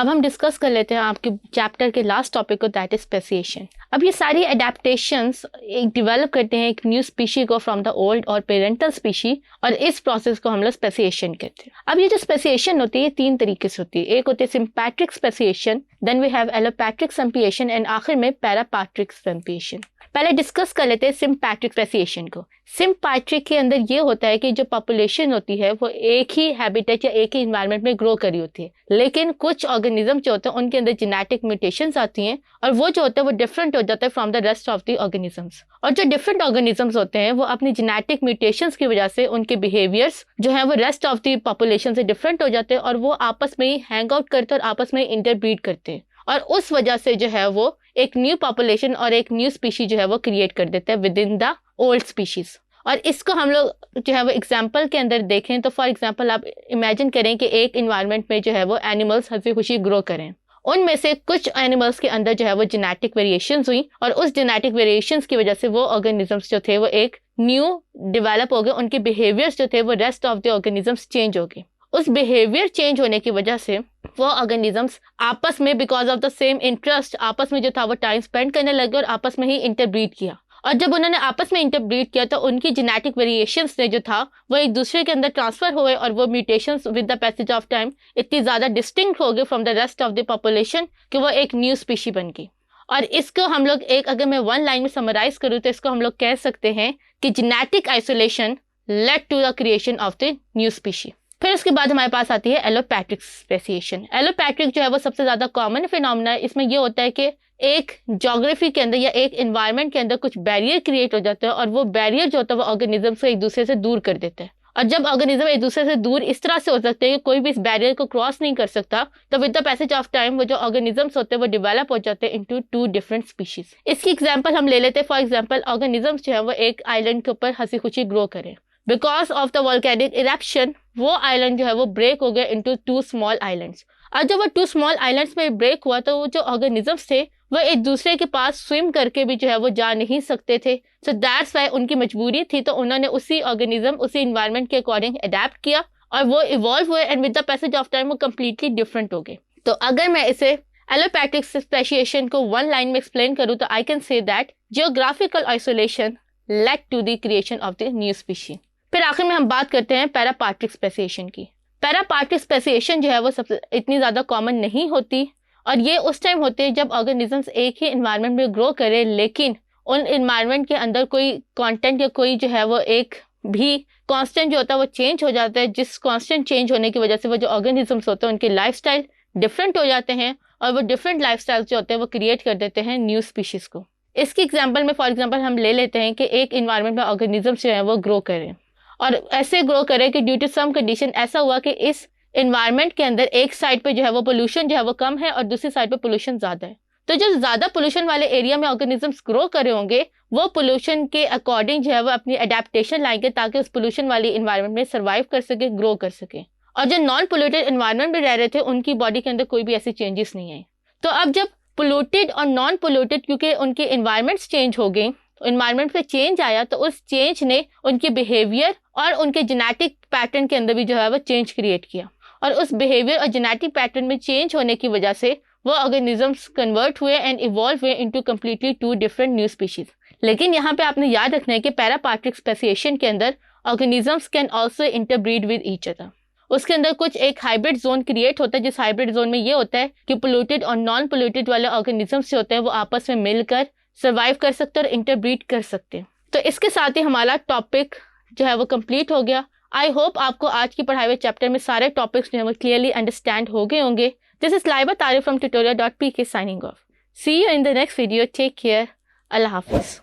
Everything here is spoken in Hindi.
अब हम डिस्कस कर लेते हैं आपके चैप्टर के लास्ट टॉपिक को, दैट इज स्पेसिएशन। अब ये सारी एडेप्टेशंस एक डिवेलप करते हैं एक न्यू स्पीशी को फ्रॉम द ओल्ड और पेरेंटल स्पीशी, और इस प्रोसेस को हम लोग स्पेसिएशन कहते हैं। अब ये जो स्पेसिएशन होती है 3 तरीके से होती है। एक होती है sympatric speciation, then we have allopatric speciation and आखिर में पैरापैट्रिक स्पेसिएशन। पहले डिस्कस कर लेते हैं सिम्पैट्रिक स्पेसिएशन को। सिम्पैट्रिक के अंदर ये होता है कि जो पॉपुलेशन होती है वो एक ही हैबिटेट या एक ही इन्वायरमेंट में ग्रो करी होती है, लेकिन कुछ ऑर्गेनिज्म जो होते हैं उनके अंदर जेनेटिक म्यूटेशंस आती हैं और वो जो होता है वो डिफरेंट हो जाता है from the rest of the organisms. और जो डिफरेंट ऑर्गेनिजम्स होते हैं वो अपनी जेनेटिक म्यूटेशंस की वजह से उनके बिहेवियर्स जो है वो रेस्ट ऑफ द पॉपुलेशन से डिफरेंट हो जाते हैं और वो आपस में ही हैंग आउट करते हैं और आपस में इंटरब्रीड करते हैं, और उस वजह से जो है वो एक न्यू पॉपुलेशन और एक न्यू स्पीशी जो है वो क्रिएट कर देते हैं with in the old species. और इसको हम लोग जो है वो एग्जाम्पल के अंदर देखें तो फॉर एग्जाम्पल आप इमेजिन करें कि एक इन्वायरमेंट में जो है वो एनिमल्स हंसी खुशी ग्रो करें। उनमें से कुछ एनिमल्स के अंदर जो है वो जेनेटिक वेरिएशंस हुई और उस जेनेटिक वेरिएशंस की वजह से वो ऑर्गेनिजम्स जो थे वो एक न्यू डेवलप हो गए, उनके बिहेवियर्स जो थे वो rest of the organisms change हो गए। उस बिहेवियर चेंज होने की वजह से वो ऑर्गेनिजम्स आपस में because of the same interest आपस में जो था वो टाइम स्पेंड करने लगे और आपस में ही इंटरब्रीड किया। और जब उन्होंने आपस में इंटरब्रीड किया तो उनकी जेनेटिक वेरिएशंस ने जो था वो एक दूसरे के अंदर ट्रांसफर हुए और वो mutations with the passage of time इतनी ज़्यादा डिस्टिंक्ट हो गए from the rest of the population कि वो एक न्यू स्पीशी बन गई। और इसको हम लोग अगर मैं 1 लाइन में समराइज करूँ तो इसको हम लोग कह सकते हैं कि genetic isolation led to the creation of the new species. फिर उसके बाद हमारे पास आती है एलोपैट्रिक स्पेसिएशन। एलोपैट्रिक जो है वो सबसे ज़्यादा कॉमन फिनोमेना है। इसमें ये होता है कि एक ज्योग्राफी के अंदर या एक एनवायरनमेंट के अंदर कुछ बैरियर क्रिएट हो जाता है और वो बैरियर जो होता है वो ऑर्गेनिज्म से एक दूसरे से दूर कर देता है। और जब ऑर्गेनिज्म एक दूसरे से दूर इस तरह से हो सकते हैं कि कोई भी इस बैरियर को क्रॉस नहीं कर सकता, तो with the passage of time वो जो ऑर्गेनिजम्स होते हैं वो डेवलप हो जाते हैं इनटू 2 डिफरेंट स्पीशीज। इसकी एग्जांपल हम ले लेते हैं। फॉर एग्जांपल ऑर्गेनिजम्स जो है वो एक आइलैंड के ऊपर हंसी खुशी ग्रो करें। Because of the volcanic eruption वो आइलैंड जो है वो ब्रेक हो गया इनटू 2 स्मॉल आइलैंड्स। और जब वो 2 स्मॉल आइलैंड्स में ब्रेक हुआ तो वो जो ऑर्गेनिजम्स थे वो एक दूसरे के पास स्विम करके भी जो है वो जा नहीं सकते थे। सो दैट्स वाई उनकी मजबूरी थी, तो उन्होंने उसी ऑर्गेनिज्म उसी इन्वायरमेंट के अकॉर्डिंग अडेप्ट किया और वो इवॉल्व हुए and with the passage of time वो कम्प्लीटली डिफरेंट हो गए। तो अगर मैं इसे एलोपैट्रिक स्पेसिएशन को 1 लाइन में एक्सप्लेन करूँ तो I can say that geographical isolation led to the creation of the new species. फिर आखिर में हम बात करते हैं पैरापैट्रिक स्पेसिएशन की। पैरापैट्रिक स्पेसिएशन जो है वो सबसे इतनी ज़्यादा कॉमन नहीं होती और ये उस टाइम होते हैं जब ऑर्गेनिजम्स एक ही इन्वायरमेंट में ग्रो करें लेकिन उन इन्वायरमेंट के अंदर कोई कंटेंट या कोई जो है वो एक भी कांस्टेंट जो होता है वो चेंज हो जाता है, जिस कांस्टेंट चेंज होने की वजह से वो जो ऑर्गेनिजम्स होते हैं उनके लाइफस्टाइल डिफरेंट हो जाते हैं और वो डिफरेंट लाइफस्टाइल जो होते हैं वो क्रिएट कर देते हैं न्यू स्पीशीज़ को। इसकी एग्जाम्पल में फॉर एग्जाम्पल हम ले लेते हैं कि एक इन्वायरमेंट में ऑर्गेनिजम्स जो है वो ग्रो करें और ऐसे ग्रो करे कि ड्यू टू सम कंडीशन ऐसा हुआ कि इस इन्वायरमेंट के अंदर एक साइड पे जो है वो पोल्यूशन जो है वो कम है और दूसरी साइड पे पोल्यूशन ज़्यादा है। तो जो ज़्यादा पोल्यूशन वाले एरिया में ऑर्गेनिजम्स ग्रो करे होंगे वो पोल्यूशन के अकॉर्डिंग जो है वो अपनी अडेप्टेशन लाएंगे ताकि उस पोल्यूशन वाली इन्वायरमेंट में सर्वाइव कर सके, ग्रो कर सके। और जो नॉन पोल्यूटेड इन्वायरमेंट में रह रहे थे उनकी बॉडी के अंदर कोई भी ऐसी चेंजेस नहीं आई। तो अब जब पोल्यूटेड और नॉन पोल्यूटेड क्योंकि उनके इन्वायरमेंट्स चेंज हो गए, इन्वायरमेंट में चेंज आया तो उस चेंज ने उनके बिहेवियर और उनके जेनेटिक पैटर्न के अंदर भी जो है वो चेंज क्रिएट किया और उस बिहेवियर और जेनेटिक पैटर्न में चेंज होने की वजह से वो ऑर्गेनिजम्स कन्वर्ट हुए एंड इवॉल्व हुए into completely 2 different new species. लेकिन यहाँ पे आपने याद रखना है कि पैरापैट्रिक स्पेसिएशन के अंदर organisms can also interbreed with each other. उसके अंदर कुछ एक हाइब्रिड जोन क्रिएट होता है जिस हाइब्रिड जोन में ये होता है कि पोल्यूटेड और नॉन पोल्यूटेड वाले ऑर्गेनिजम्स जो होते हैं वो आपस में मिलकर सर्वाइव कर सकते हैं और इंटरब्रीड कर सकते हैं। तो इसके साथ ही हमारा टॉपिक जो है वो कंप्लीट हो गया। आई होप आपको आज की पढ़ाई हुए चैप्टर में सारे टॉपिक्स जो है वो क्लियरली अंडरस्टैंड हो गए होंगे। दिस इज लाइबा तारिफ from tutorial.pk signing off. See you in the next video. Take care. Allah Hafiz.